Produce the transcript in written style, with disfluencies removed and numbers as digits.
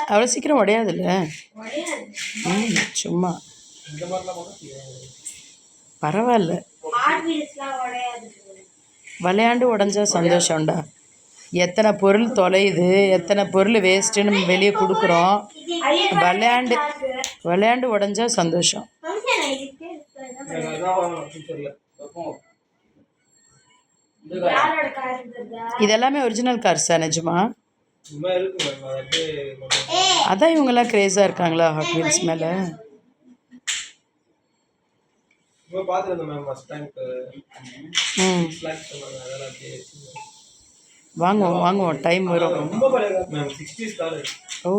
அவ்வளோ சீக்கிரம் உடையாதுல்ல. சும்மா பரவாயில்ல. விளையாண்டு உடஞ்சா சந்தோஷம்டா. எத்தனை பொருள் தொலையுது, எத்தனை பொருள் வேஸ்ட்டுன்னு நம்ம வெளியே கொடுக்குறோம். விளையாண்டு உடஞ்சா சந்தோஷம். இதெல்லாமே ஒரிஜினல் கார்ஸா நிஜமா? அதான் இவங்கெல்லாம் கிரேஸாக இருக்காங்களா ஹாட் வீல்ஸ் மேலே? வாங்குவோம் வாங்குவோம், டைம் வரும். ஓ